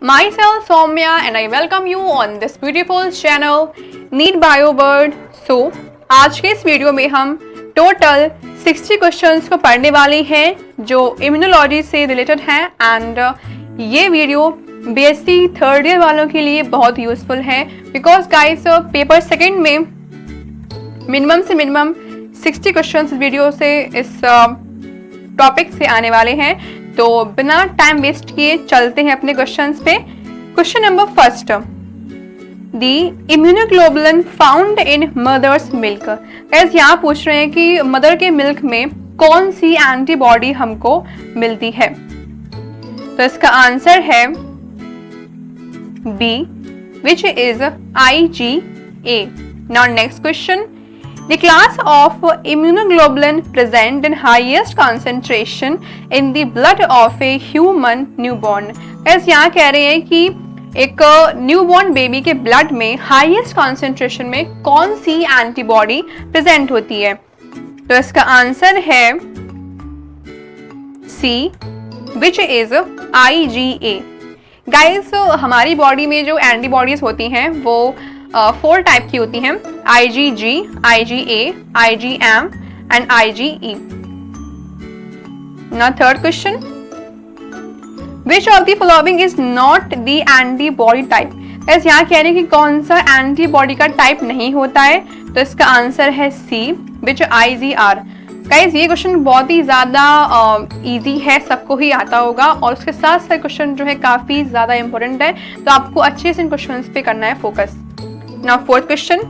Myself Soumya and I welcome you on this beautiful channel Need Bio World. So आज के इस video में हम टोटल 60 क्वेश्चंस को पढ़ने वाले हैं जो इम्यूनोलॉजी से रिलेटेड हैं एंड ये वीडियो BSc थर्ड ईयर वालों के लिए बहुत यूजफुल है बिकॉज गाइस पेपर सेकंड में मिनिमम से मिनिमम 60 क्वेश्चंस वीडियो से इस टॉपिक से आने वाले हैं। तो बिना टाइम वेस्ट किए चलते हैं अपने क्वेश्चंस पे। Question number first, the immunoglobulin found in mother's milk. Guys यहाँ पूछ रहे हैं कि मदर के मिल्क में कौन सी एंटीबॉडी हमको मिलती है। तो इसका आंसर है B, which is IgA। Now next question, the class of immunoglobulin present in highest concentration in the blood of a human newborn। ऐसे यहाँ कह रहे हैं कि एक न्यूबॉर्न बेबी के ब्लड में हाईएस्ट कॉन्सेंट्रेशन में कौन सी एंटीबॉडी प्रेजेंट होती है। तो इसका आंसर है सी, विच इज IgA। गाइस हमारी बॉडी में जो एंटीबॉडीज होती हैं वो 4 टाइप की होती हैं, IgG, IgA, IgM and IgE। Now third question, which of the following is not the antibody type। ऐसे यहाँ कह रहे हैं कि कौन सा एंटीबॉडी का टाइप नहीं होता है। तो इसका आंसर है सी, विच IgR। गाइस ये क्वेश्चन बहुत ही ज़्यादा इजी है, सबको ही आता होगा और उसके साथ साथ क्वेश्चन जो है काफ़ी ज़्यादा इंपॉर्टेंट है, तो आपको अच्छे से इन क्वेश्चन पे करना है focus. Now fourth question,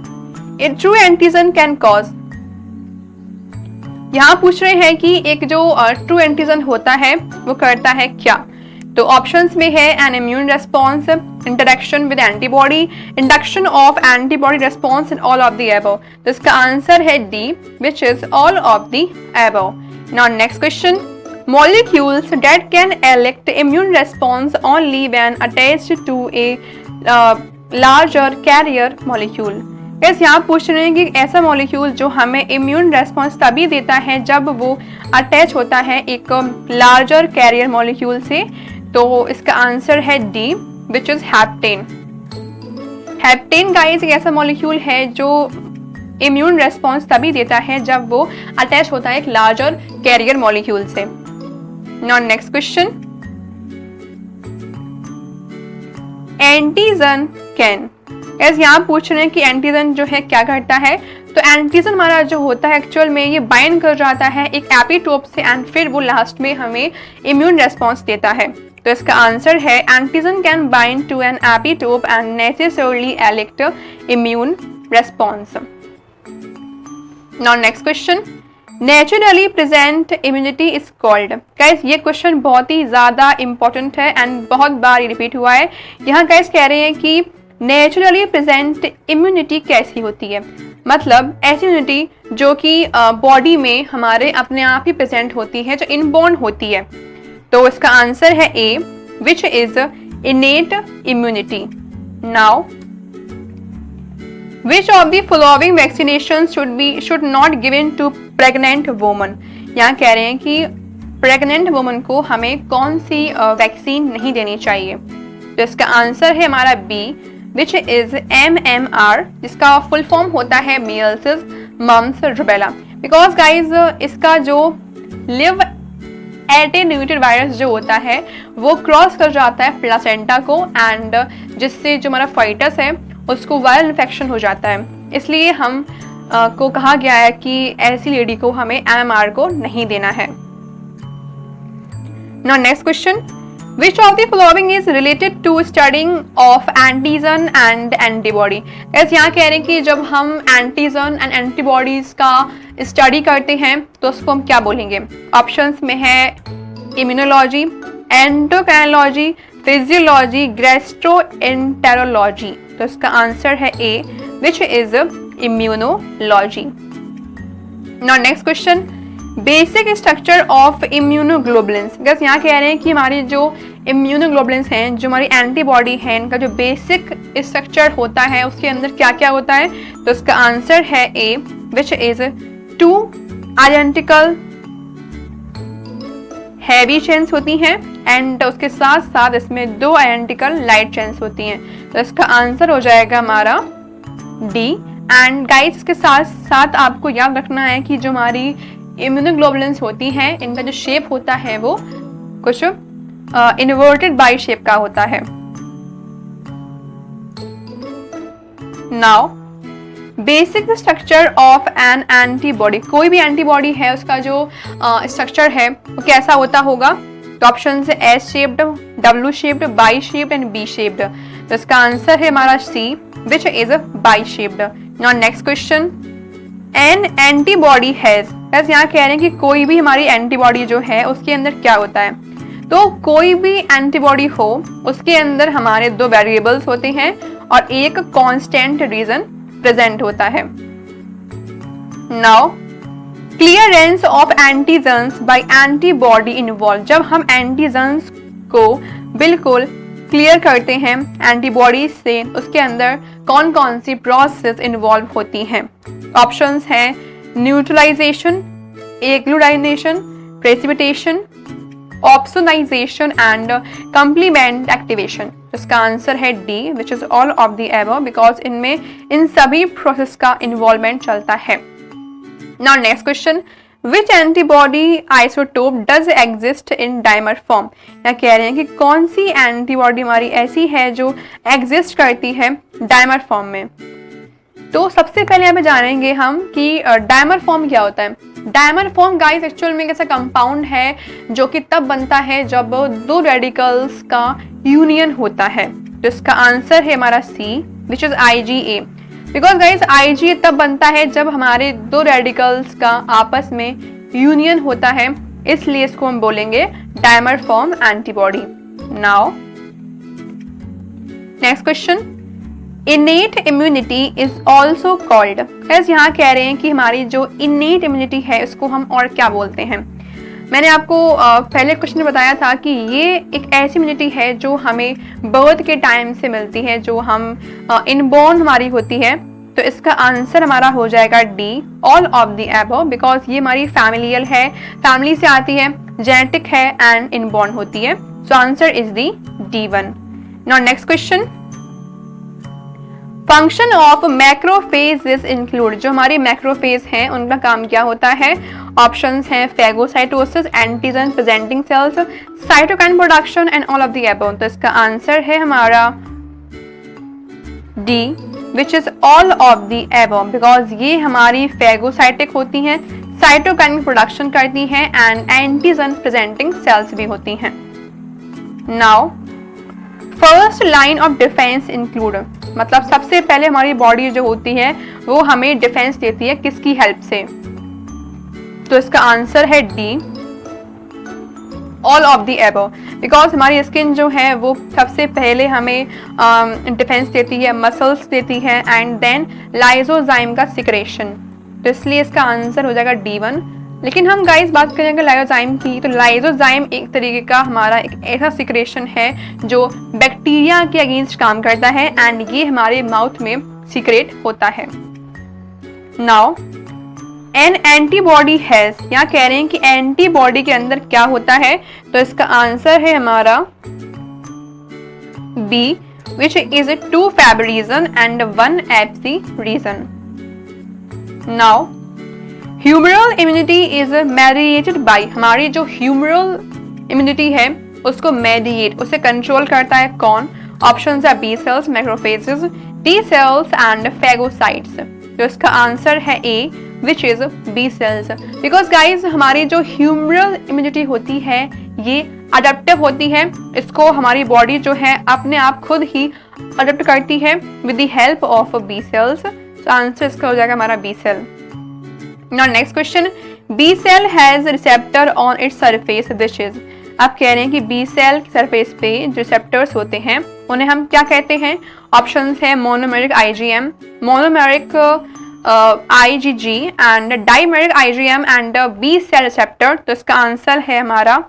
a true antigen can cause। यहाँ पूछ रहे हैं कि एक जो ट्रू एंटीजन होता है वो करता है क्या। तो ऑप्शंस में है N immune response, interaction with antibody, induction of antibody response, and all of the above. तो इसका आंसर है D, which is all of the above. Now next question, molecules that can elect immune response only when attached to a larger carrier molecule. ऐसे यहाँ पूछ रहे हैं कि ऐसा मॉलिक्यूल जो हमें इम्यून रेस्पॉन्स तभी देता है जब वो अटैच होता है एक लार्जर कैरियर मॉलिक्यूल से। तो इसका आंसर है D, which is heptane. Heptane guys एक ऐसा मॉलिक्यूल है जो इम्यून रेस्पॉन्स तभी देता है जब वो अटैच होता है एक लार्जर कैरियर मॉलिक्यूल से। Now next question, antigen can. ऐसे यहाँ पूछ रहे हैं कि एंटीजन जो है क्या करता है। तो एंटीजन हमारा जो होता है एक्चुअल में ये बाइंड कर जाता है एक एपिटोप से एंड फिर वो लास्ट में हमें इम्यून रेस्पॉन्स देता है। तो इसका आंसर है antigen can bind to an epitope and necessarily elicit immune response. Now next question, naturally present immunity is called. Guys ये क्वेश्चन बहुत ही ज़्यादा इंपॉर्टेंट है एंड बहुत बार रिपीट हुआ है। यहाँ गाइस कह रहे हैं कि नेचुरली प्रेजेंट इम्यूनिटी कैसी होती है, मतलब ऐसी इम्यूनिटी जो कि बॉडी में हमारे अपने आप ही प्रेजेंट होती है, जो इनबॉर्न होती है। तो इसका आंसर है A, which is innate immunity. Now Which of the following vaccinations should not given to pregnant woman। यहाँ कह रहे हैं कि प्रेग्नेंट वुमन को हमें कौन सी वैक्सीन नहीं देनी चाहिए। तो इसका आंसर है हमारा बी, विच इज MMR, जिसका फुल फॉर्म होता है measles, mumps, rubella. Because guys इसका जो लिव एटेन्यूएटेड वायरस जो होता है वो क्रॉस कर जाता है प्लासेंटा को एंड जिससे जो हमारा फाइटस है उसको वायरल इन्फेक्शन हो जाता है। इसलिए हम को कहा गया है कि ऐसी लेडी को हमें MMR को नहीं देना है। Now next question, which of the following is related to studying of antigen and antibody. ऐसे यहाँ कह रहे हैं कि जब हम एंटीजन एंड एंटीबॉडीज का स्टडी करते हैं तो उसको हम क्या बोलेंगे। ऑप्शंस में है इम्यूनोलॉजी, एंडोक्राइनोलॉजी, फिजियोलॉजी, गैस्ट्रोएंटेरोलॉजी। तो इसका आंसर है A, which is immunology. Now next question, basic structure of immunoglobulins. बस यहाँ कह रहे हैं कि हमारी जो इम्यूनोग्लोबुलिन्स हैं, जो हमारी एंटीबॉडी है, इनका जो बेसिक स्ट्रक्चर होता है उसके अंदर क्या क्या होता है। तो इसका आंसर है A, which is 2 identical heavy chains होती हैं एंड उसके साथ साथ इसमें 2 आइडेंटिकल लाइट चेन्स होती हैं। तो इसका आंसर हो जाएगा हमारा डी। एंड गाइस इसके साथ साथ आपको याद रखना है कि जो हमारी इम्यूनोग्लोबुलिन्स होती हैं इनका जो शेप होता है वो कुछ इन्वर्टेड बाई शेप का होता है। Now basic structure of N antibody, कोई भी एंटीबॉडी है उसका जो स्ट्रक्चर है वो कैसा होता होगा? तो ऑप्शन है S shaped, W shaped, Y shaped and B shaped. तो इसका आंसर है हमारा C which is Y shaped. Now next question, an antibody has, बस यहाँ कह रहे हैं कि कोई भी हमारी एंटीबॉडी जो है उसके अंदर क्या होता है? तो कोई भी एंटीबॉडी हो उसके अंदर हमारे 2 वेरिएबल्स होते हैं और एक कांस्टेंट रीजन प्रेजेंट होता है। Now clearance of antigens by antibody involve, जब हम एंटीजन्स को बिल्कुल क्लियर करते हैं एंटीबॉडी से, उसके अंदर कौन कौन सी प्रोसेस इन्वॉल्व होती हैं? ऑप्शंस हैं neutralization, agglutination, precipitation, opsonization and complement activation. इसका आंसर है D which is all of the above, because इनमें इन सभी प्रोसेस का इन्वॉल्वमेंट चलता है। Now next question, which antibody isotope does exist in dimer form, या कह रहे हैं कि कौन सी एंटीबॉडी हमारी ऐसी है जो एग्जिस्ट करती है डाइमर फॉर्म में। तो सबसे पहले यहाँ पे जानेंगे हम कि डाइमर फॉर्म क्या होता है। डाइमर फॉर्म गाइस एक्चुअल में ऐसा कंपाउंड है जो कि तब बनता है जब 2 रेडिकल्स का यूनियन होता है। तो इसका आंसर है हमारा C which is IgA, because guys IgA तब बनता है जब हमारे 2 रेडिकल्स का आपस में यूनियन होता है, इसलिए इसको हम बोलेंगे dimer form antibody. Now next question, innate immunity is also called, ऐसे यहाँ कह रहे हैं कि हमारी जो इनेट इम्यूनिटी है उसको हम और क्या बोलते हैं। मैंने आपको पहले क्वेश्चन में बताया था कि ये एक ऐसी इम्यूनिटी है जो हमें बर्थ के टाइम से मिलती है, जो हम इनबॉर्न हमारी होती है। तो इसका आंसर हमारा हो जाएगा D, all of the above, because ये हमारी फैमिलियल है, फैमिली से आती है, जेनेटिक है एंड इनबॉर्न होती है। सो answer is the D1। Now next question, function of macrophage include, जो हमारी मैक्रोफेज हैं उनका काम क्या होता है? ऑप्शंस हैं phagocytosis, antigen presenting sales, cytokine production and all of the above. तो इसका आंसर है हमारा D which is all of the above, because ये हमारी फेगोसाइटिक होती हैं, साइटोकाइन प्रोडक्शन करती हैं एंड एंटीजन प्रेजेंटिंग सेल्स भी होती हैं। Now first line of defence include, मतलब सबसे पहले हमारी बॉडी जो होती है वो हमें डिफेंस देती है किसकी हेल्प से? तो इसका आंसर है D, all of the above, because हमारी स्किन जो है वो सबसे पहले हमें डिफेंस देती है, मसल्स देती है एंड देन लाइजोजाइम का सिक्रेशन। तो इसलिए इसका आंसर हो जाएगा D1। लेकिन हम गाइस बात करेंगे लाइजोजाइम की, तो लाइजोजाइम एक तरीके का हमारा एक ऐसा सिक्रेशन है जो बैक्टीरिया के अगेंस्ट काम करता है एंड ये हमारे माउथ में सीक्रेट होता है। नाउ एन एंटीबॉडी हैज, यहाँ कह रहे हैं कि एंटीबॉडी के अंदर क्या होता है? तो इसका आंसर है हमारा B which is 2 Fab region and 1 Fc region. Now humoral immunity is mediated by, हमारी जो ह्यूमरल इम्यूनिटी है उसको मेडिएट, उसे कंट्रोल करता है कौन? ऑप्शंस है B cells, macrophages, T cells and phagocytes. तो इसका आंसर है A which is B cells, because guys हमारी जो ह्यूमरल इम्यूनिटी होती है ये अडेप्टिव होती है, इसको हमारी बॉडी जो है अपने आप खुद ही अडेप्ट करती है with the help of B cells. तो आंसर इसका हो जाएगा हमारा B cell. Now next question, B cell has receptor on its surface which is, आप कह रहे हैं कि B cell की सरफेस पे जो रिसेप्टर्स होते हैं उन्हें हम क्या कहते हैं? ऑप्शंस है monomeric IgM, monomeric IgG and dimeric IgM and B cell receptor। तो इसका आंसर है हमारा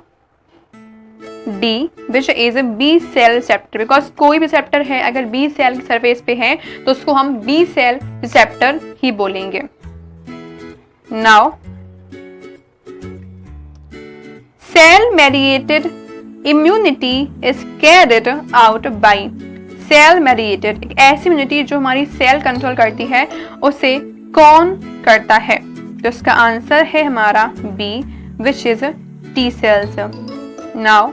D which is a B cell receptor, because कोई भी रिसेप्टर है अगर B cell की सरफेस पे है तो उसको हम B cell receptor ही बोलेंगे। Now cell mediated immunity is carried out by. Cell mediated, एक ऐसी इम्यूनिटी जो हमारी सेल कंट्रोल करती है, उसे कौन करता है? तो इसका आंसर है हमारा B, which is T cells. Now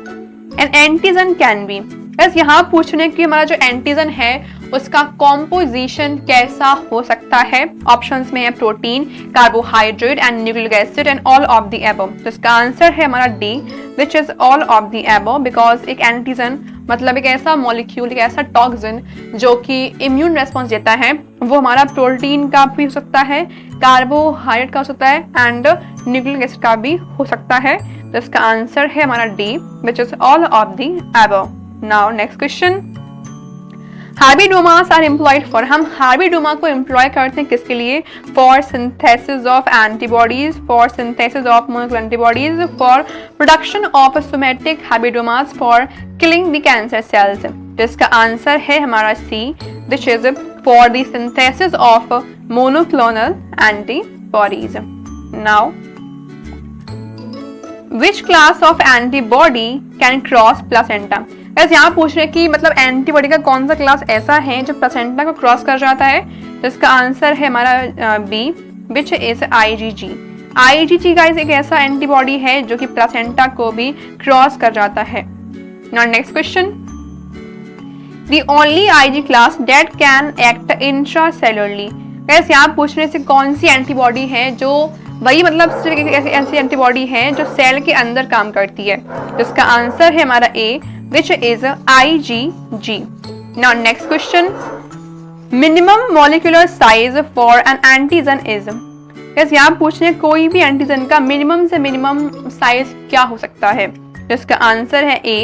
an antigen can be, बस यहाँ पूछने की हमारा जो एंटीजन है उसका कॉम्पोजिशन कैसा हो सकता है? ऑप्शंस में है protein, carbohydrate and nucleic acid and all of the above. तो इसका आंसर है हमारा D, which is all of the above, because एक एंटीजन मतलब एक ऐसा मॉलिक्यूल, एक ऐसा टॉक्सिन जो कि इम्यून रेस्पॉन्स देता है, वो हमारा प्रोटीन का भी हो सकता है, कार्बोहाइड्रेट का हो सकता है एंड न्यूक्लिक एसिड का भी हो सकता है। तो इसका आंसर है हमारा D, which is all of the above. Now next question, hybridomas are employed for, हम हार्बिडोमा को एम्प्लॉय करते हैं किसके लिए? For synthesis of antibodies, for synthesis of monoclonal antibodies, for production of somatic hybridomas, for killing the cancer cells. तो इसका answer है हमारा C, which is for the synthesis of monoclonal antibodies. Now which class of antibody can cross placenta? बस यहाँ पूछ रहे कि मतलब एंटीबॉडी का कौन सा क्लास ऐसा है जो प्लासेंटा को क्रॉस कर जाता है? तो इसका आंसर है हमारा B, which is IgG. IgG guys एक ऐसा एंटीबॉडी है जो कि प्लासेंटा को भी क्रॉस कर जाता है। Now next question, the only Ig class that can act intracellularly. Guys यहाँ पूछने से कौन सी एंटीबॉडी है जो वही मतलब सिर्फ ऐसी एंटीबॉडी है जो सेल के अंदर काम करती है? तो इसका आंसर है हमारा ए, which is IgG. Now next question, minimum molecular size for an antigen is? yes, यहाँ पूछने कोई भी एंटीजन का मिनिमम से मिनिमम साइज क्या हो सकता है? इसका आंसर है A,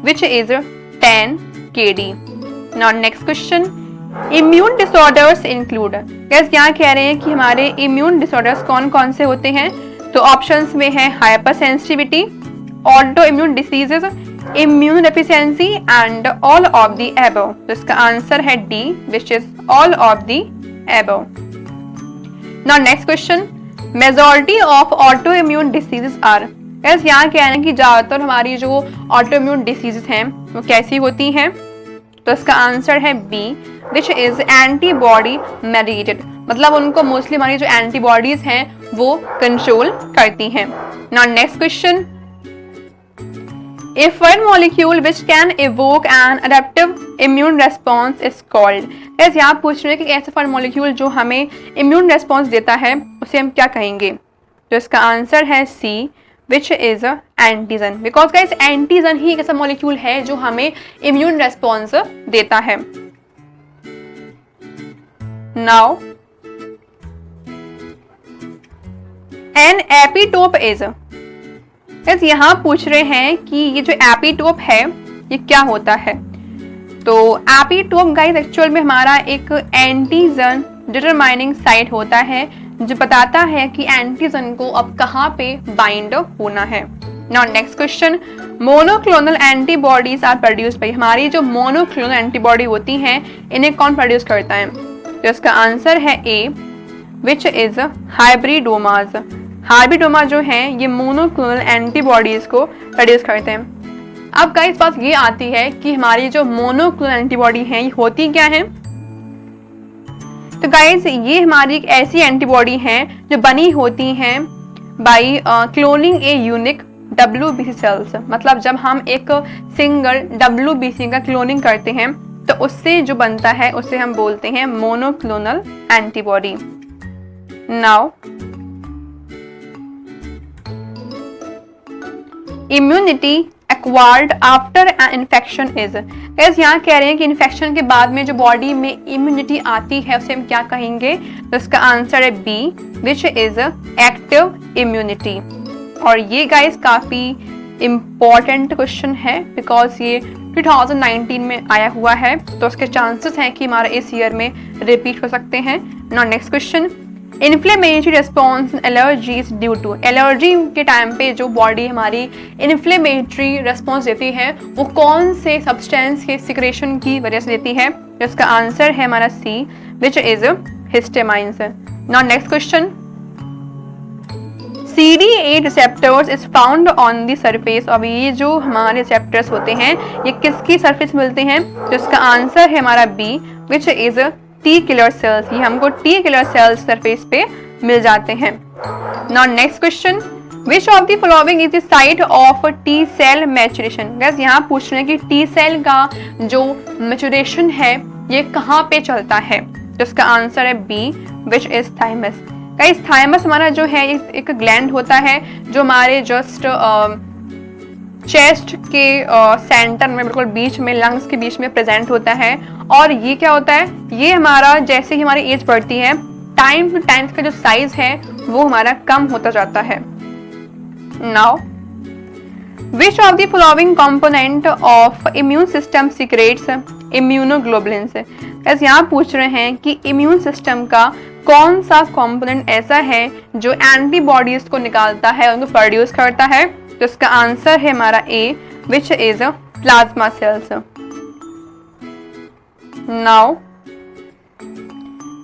which is 10 kD. Now next question, immune disorders include? yes, यहाँ कह रहे हैं कि हमारे इम्यून डिसऑर्डर्स कौन कौन से होते हैं? तो ऑप्शंस में है hypersensitivity, autoimmune diseases, immune deficiency and all of the above. तो इसका आंसर है D, which is all of the above. Now next question, majority of autoimmune diseases are? Yes, यहाँ कह रहे हैं कि ज्यादातर हमारी जो ऑटो इम्यून डिसीजेस हैं वो कैसी होती हैं? तो इसका आंसर है B, which is antibody mediated, मतलब उनको मोस्टली हमारी जो एंटीबॉडीज हैं वो कंट्रोल करती हैं। Now next question, A foreign molecule which can evoke an adaptive immune response is called? yes, यहाँ पूछ रहे हैं कि ऐसा foreign molecule जो हमें immune response देता है उसे हम क्या कहेंगे? तो इसका आंसर है C, which is a antigen, because guys antigen ही एक ऐसा molecule है जो हमें immune response देता है। Now an epitope is? yes, यहाँ पूछ रहे हैं कि ये जो एपिटोप है ये क्या होता है? तो एपिटोप गाइस एक्चुअल में हमारा एक एंटीजन डिटरमाइनिंग साइट होता है जो बताता है कि एंटीजन को अब कहाँ पे बाइंड होना है। Now next question, monoclonal antibodies are produced by? हमारी जो मोनोक्लोनल एंटीबॉडी होती हैं इन्हें कौन प्रोड्यूस करता है? तो इसका आंसर है ए, विच इज हाइब्रिडोमास। हार्बिडोमा जो है ये मोनोक्लोनल एंटीबॉडीज को प्रोड्यूस करते हैं। अब गाइस बात ये आती है कि हमारी जो मोनोक्लोनल एंटीबॉडी है ये होती क्या है? तो गाइस ये हमारी एक ऐसी एंटीबॉडी है जो बनी होती हैं by cloning a unique WBC cells, मतलब जब हम एक सिंगल WBC का क्लोनिंग करते हैं तो उससे जो बनता है उसे हम बोलते हैं monoclonal antibody. Now immunity acquired after an infection is? Guys यहाँ कह रहे हैं कि इन्फेक्शन के बाद में जो बॉडी में इम्यूनिटी आती है उसे हम क्या कहेंगे? तो इसका आंसर है B, which is active immunity. और ये गाइस काफी इम्पोर्टेंट क्वेश्चन है बिकॉज ये 2019 में आया हुआ है, तो उसके चांसेस हैं कि हमारे इस ईयर में रिपीट हो सकते हैं। Now next question, inflammatory response allergy is due to? Allergy के टाइम पे जो बॉडी हमारी इन्फ्लेमेटरी रिस्पॉन्स देती है वो कौन से सब्सटेंस के सिक्रेशन की वजह से देती है? इसका आंसर है हमारा C, which is histamines. Now next question, CD8 receptors is found on the surface of, ये जो हमारे रिसेप्टर्स होते हैं ये किसकी सरफेस मिलते हैं? तो इसका आंसर है हमारा B, which is T killer cells. ये हमको टी किलर सेल्स सरफेस पे मिल जाते हैं। Now next question, which of the following is the site of T cell maturation. Guys यहाँ पूछ रहे हैं कि टी सेल का जो मैचुरेशन है ये कहाँ पे चलता है? तो इसका आंसर है B, which is thymus. Guys thymus हमारा जो है एक ग्लैंड होता है जो हमारे जस्ट चेस्ट के सेंटर में बिल्कुल बीच में, लंग्स के बीच में प्रेजेंट होता है। और ये क्या होता है? ये हमारा जैसे ही हमारी एज बढ़ती है टाइम टू टाइम का जो साइज है वो हमारा कम होता जाता है। Now which of the following component of immune system secrets immunoglobulins. बस यहाँ पूछ रहे हैं कि इम्यून सिस्टम का कौन सा कंपोनेंट ऐसा है जो एंटीबॉडीज को निकालता है, उनको प्रोड्यूस करता है? तो इसका आंसर है हमारा A, which is plasma cells. Now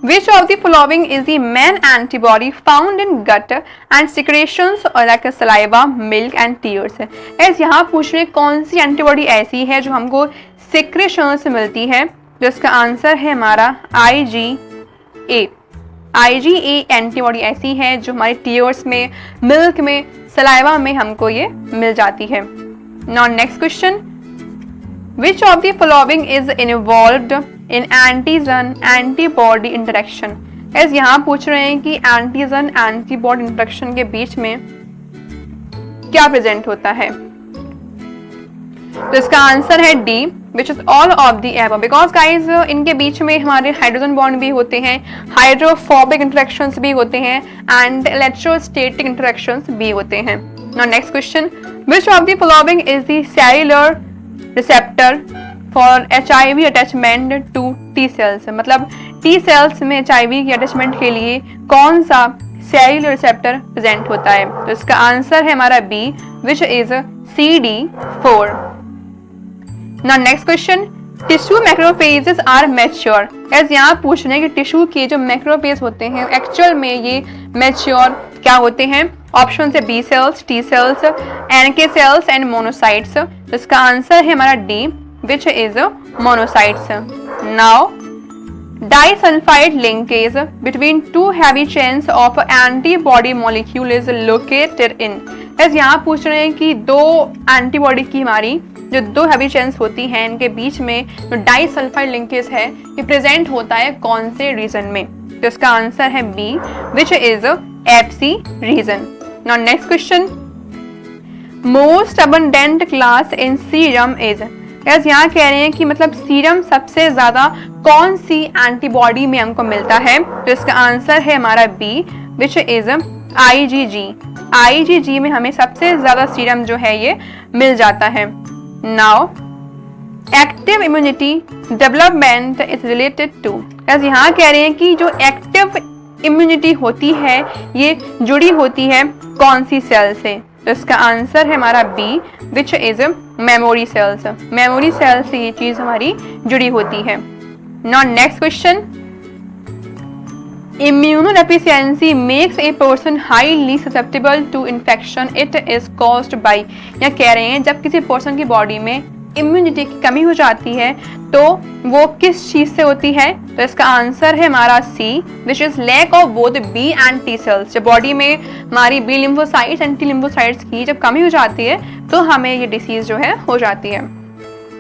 which of the following is the main antibody found in gut and secretions like saliva, milk and tears। ऐसे यहाँ पूछ रहे कौन सी एंटीबॉडी ऐसी है जो हमको सिक्रेशन से मिलती है? तो इसका आंसर है हमारा IgA। IgA एंटीबॉडी ऐसी है जो हमारे टीयर्स में, मिल्क में, सलाइवा में हमको ये मिल जाती है। Now next question, which of the following is involved in antigen antibody interaction। ऐसे यहाँ पूछ रहे हैं कि एंटीजन एंटीबॉडी इंटरेक्शन के बीच में क्या प्रेजेंट होता है? तो इसका आंसर है D, which is all of the above. Because guys इनके बीच में हमारे हाइड्रोजन बॉन्ड भी होते हैं, हाइड्रोफोबिक इंटरेक्शंस भी होते हैं एंड इलेक्ट्रोस्टैटिक इंटरेक्शंस भी होते हैं। Now next question, which of the following is the cellular receptor for HIV attachment to T cells. मतलब टी सेल्स में HIV की अटैचमेंट के लिए कौन सा सेलुलर रिसेप्टर प्रेजेंट होता है? तो इसका आंसर है हमारा B, which is CD4। Now next question, tissue macrophages are mature. ऐसे यहाँ पूछ रहे हैं कि टिश्यू के जो मैक्रोफेज होते हैं एक्चुअल में ये मैच्योर क्या होते हैं? ऑप्शन है B cells, T cells, NK cells and monocytes. इसका आंसर है हमारा D, which is monocytes. Now, disulfide linkage between two heavy chains of antibody molecule is located in। ऐसे यहाँ पूछ रहे हैं कि दो एंटीबॉडी की हमारी जो दो हेवी चेन्स होती हैं इनके बीच में जो डाइसल्फाइड लिंकेज है ये प्रेजेंट होता है कौन से रीजन में? तो इसका आंसर है B, which is FC region. Now next question, most abundant class in serum is. ऐसे यहाँ कह रहे हैं कि मतलब सीरम सबसे ज्यादा कौन सी एंटीबॉडी में हमको मिलता है? तो इसका आंसर है हमारा B, which is IgG। IgG में हमें सबसे ज्यादा सीरम जो है ये मिल जाता है। Now active immunity development is related to. ऐसे यहाँ कह रहे हैं कि जो एक्टिव इम्यूनिटी होती है ये जुड़ी होती है कौन सी सेल से? तो इसका आंसर है हमारा B, which is memory cells. Memory cell से ये चीज हमारी जुड़ी होती है। Now next question, immunodeficiency makes a person highly susceptible to infection, it is caused by. या कह रहे हैं जब किसी पर्सन की बॉडी में इम्यूनिटी की कमी हो जाती है तो वो किस चीज से होती है? तो इसका आंसर है हमारा C, which is lack of both B and T cells. जब बॉडी में हमारी B lymphocytes and T lymphocytes की जब कमी हो जाती है तो हमें ये डिसीज जो है हो जाती है।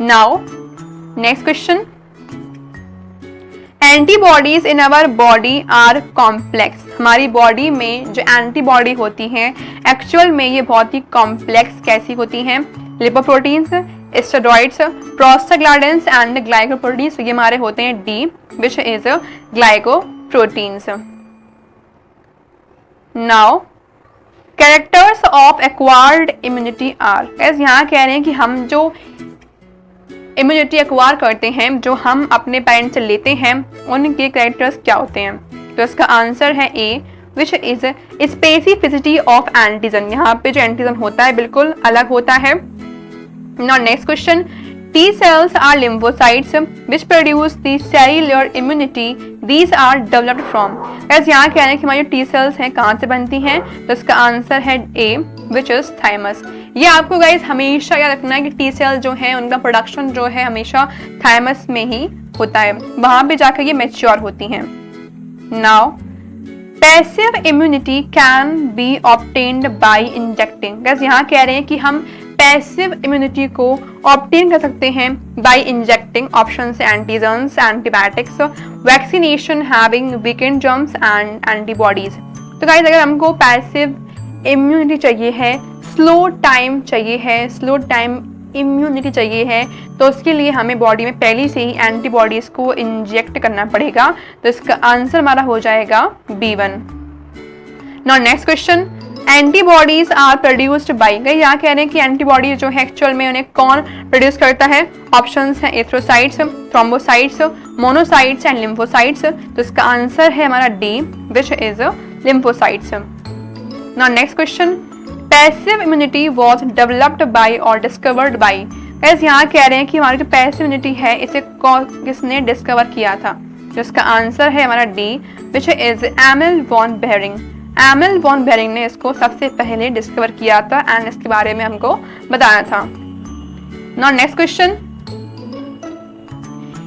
Now next question, antibodies in our body are complex. हमारी बॉडी में जो एंटीबॉडी होती हैं एक्चुअल में ये बहुत ही कॉम्प्लेक्स कैसी होती हैं? Lipoproteins, steroids, prostaglandins and glycoproteins. ये हमारे होते हैं D, which is glycoproteins. Now characters of acquired immunity are. एज यहाँ कह रहे हैं कि हम जो इम्यूनिटी एक्वायर करते हैं, जो हम अपने पेरेंट्स से लेते हैं, उनके कैरेक्टर्स क्या होते हैं? तो इसका आंसर है A, which is specificity of antigen. यहाँ पे जो एंटीजन होता है बिल्कुल अलग होता है। Now next question, T cells are lymphocytes which produce the cellular immunity. These are developed from. ऐसे यहाँ कह रहे हैं कि हमारी T cells हैं कहाँ से बनती हैं, तो इसका आंसर है A, which is thymus. ये आपको गाइस हमेशा याद रखना है कि T cells जो है उनका प्रोडक्शन जो है हमेशा थाइमस में ही होता है, वहां पे जाकर ये मैच्योर होती हैं. Now passive immunity can be obtained by injecting. बस यहाँ कह रहे हैं कि हम पैसिव इम्यूनिटी को ऑब्टेन कर सकते हैं बाय इंजेक्टिंग. ऑप्शन से antigens, antibiotics, vaccination having weekend germs and antibodies. तो गाइस अगर हमको पैसिव इम्यूनिटी चाहिए है, स्लो टाइम चाहिए है, स्लो टाइम इम्यूनिटी चाहिए है, तो उसके लिए हमें बॉडी में पहले से ही एंटीबॉडीज को इंजेक्ट करना पड़ेगा. तो इसका आंसर हमारा हो जाएगा B1. Now next question, antibodies are produced by. यहाँ कह रहे हैं कि एंटीबॉडीज जो है एक्चुअल में उन्हें कौन प्रोड्यूस करता है. ऑप्शंस हैं एथ्रोसाइट्स, थ्रोम्बोसाइट्स, मोनोसाइट्स एंड लिम्फोसाइट्स. तो इसका आंसर है हमारा D, which is lymphocytes. Now next question, passive immunity was developed by और डिस्कवर्ड बाय. ऐसे यहाँ कह रहे हैं कि हमारी जो पैसिव इम्यूनिटी है इसे किसने डिस्कवर किया था. जिसका आंसर है हमारा D, which is Emil von Behring. Emil von Behring ने इसको सबसे पहले डिस्कवर किया था एंड इसके बारे में हमको बताया था. Now next question,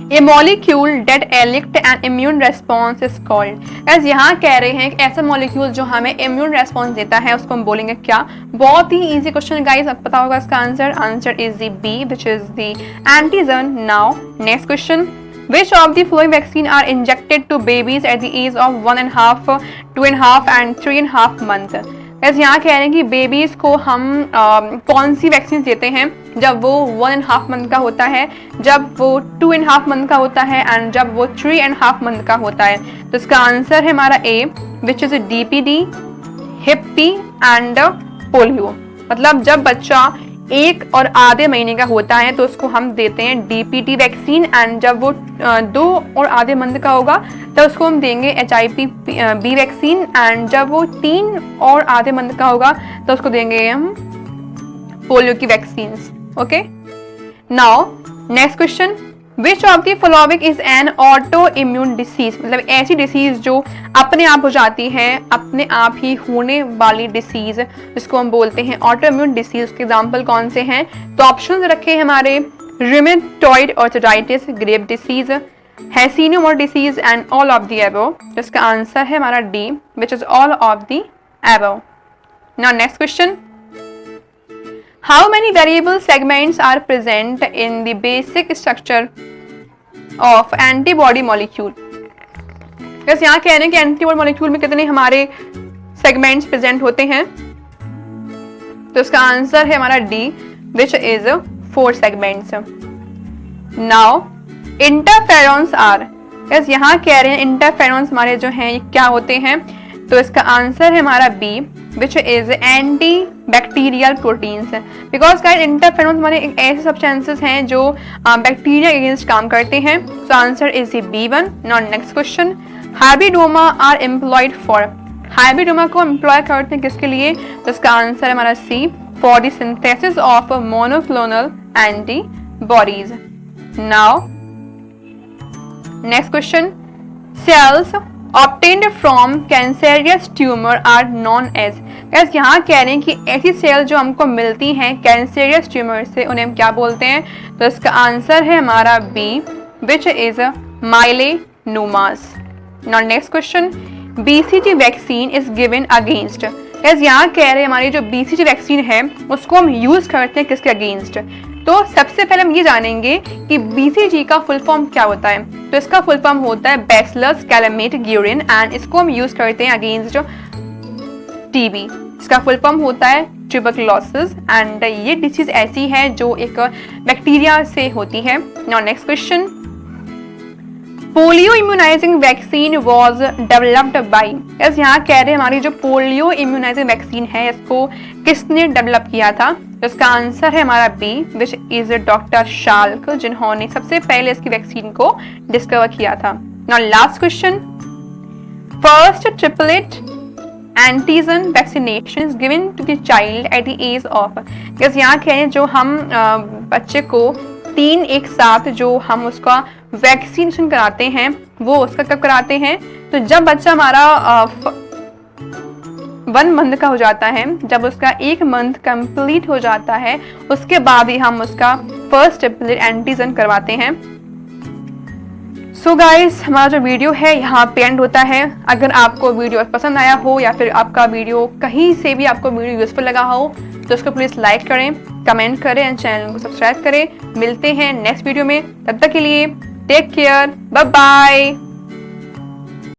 A molecule that elicit an immune response is called. ऐसे यहाँ कह रहे हैं कि ऐसा मॉलिक्यूल जो हमें इम्यून रेस्पॉन्स देता है उसको हम बोलेंगे क्या. बहुत ही इजी क्वेश्चन गाइस, अब पता होगा इसका answer. Answer is the B, which is the antigen. Now next question, which of the following vaccine are injected to babies at the age of 1.5, 2.5 and 3.5 month. ऐसे यहाँ कह रहे हैं कि बेबीज को हम कौन सी वैक्सीन देते हैं जब वो 1.5 मंथ का होता है, जब वो 2.5 मंथ का होता है एंड जब वो 3.5 मंथ का होता है. तो इसका आंसर है हमारा A, which is DPD, hip P and polio. मतलब जब बच्चा 1 और आधे महीने का होता है तो उसको हम देते हैं DPT वैक्सीन एंड जब वो 2 और आधे मंथ का होगा तो उसको हम देंगे HIPV वैक्सीन एंड जब वो 3 और आधे मंथ का होगा तो उसको देंगे हम पोलियो की vaccine. Okay, now next question, which of the following is an auto immune disease. मतलब ऐसी डिसीज जो अपने आप हो जाती है, अपने आप ही होने वाली डिसीज, जिसको हम बोलते हैं ऑटो इम्यून डिसीज. उसके एग्जाम्पल कौन से हैं. तो ऑप्शन रखे हैं हमारे rheumatoid arthritis, Graves disease, Hashimoto disease and all of the above. जिसका आंसर है हमारा D, which is all of the above. Now next question, how many variable segments are present in the basic structure of antibody molecule. बस यहाँ कह रहे हैं कि antibody molecule में कितने हमारे सेगमेंट्स प्रेजेंट होते हैं. तो इसका आंसर है हमारा D, which is 4 segments. Now interferons are. बस यहाँ कह रहे हैं इंटरफेरॉन्स हमारे जो हैं ये क्या होते हैं. तो इसका आंसर है हमारा B, which is anti bacterial proteins. Because guys interferons हमारे एक ऐसे सब्सटेंसेस हैं जो बैक्टीरिया के अगेंस्ट काम करते हैं. So answer is B1. Now next question, hybridoma are employed for. Hybridoma को एम्प्लॉय करते हैं किसके लिए. तो इसका आंसर है हमारा C, for the synthesis of monoclonal antibodies. Now next question, cells obtained from cancerous tumor are known as. guys यहाँ कह रहे हैं कि ऐसी सेल जो हमको मिलती हैं कैंसरियस ट्यूमर से उन्हें हम क्या बोलते हैं. तो इसका आंसर है हमारा B, which is myelinomas. Now next question, BCG vaccine is given against. guys यहाँ कह रहे हैं हमारी जो BCG वैक्सीन है उसको हम यूज करते हैं किसके अगेंस्ट. तो सबसे पहले हम ये जानेंगे कि BCG का फुल फॉर्म क्या होता है. तो इसका फुल फॉर्म होता है बैसिलस कैलामेट ग्यूरिन एंड इसको हम यूज करते हैं अगेंस्ट TB. इसका फुल फॉर्म होता है ट्यूबरकुलोसिस एंड ये डिसीज ऐसी है जो एक बैक्टीरिया से होती है. Now next question, polio immunising vaccine was developed by. यहाँ कह रहे हैं हमारी जो पोलियो इम्यूनाइजिंग वैक्सीन है इसको किसने डेवलप किया था. तो इसका आंसर है हमारा B, which is doctor Salk, जिन्होंने सबसे पहले इसकी वैक्सीन को डिस्कवर किया था. Now last question, first triplet antigen vaccination is given to the child at the age of. यहाँ कह रहे हैं जो हम बच्चे को 3 एक साथ जो हम उसका वैक्सीनेशन कराते हैं वो उसका कब कराते हैं? तो जब बच्चा हमारा 1 मंथ का हो जाता है, जब उसका 1 मंथ कंप्लीट हो जाता है, उसके बाद ही हम उसका फर्स्ट एपिलेट एंटीजन करवाते हैं। सो गाइस, हमारा जो वीडियो है यहाँ पे एंड होता है। अगर आपको वीडियो पसंद आया हो या फिर आपका वीडियो कहीं से भी आपको वीडियो यूजफुल लगा हो तो उसको प्लीज़ लाइक करें, कमेंट करें एंड चैनल को सब्सक्राइब करें। मिलते हैं नेक्स्ट वीडियो में, तब तक के लिए टेक केयर, बाय बाय।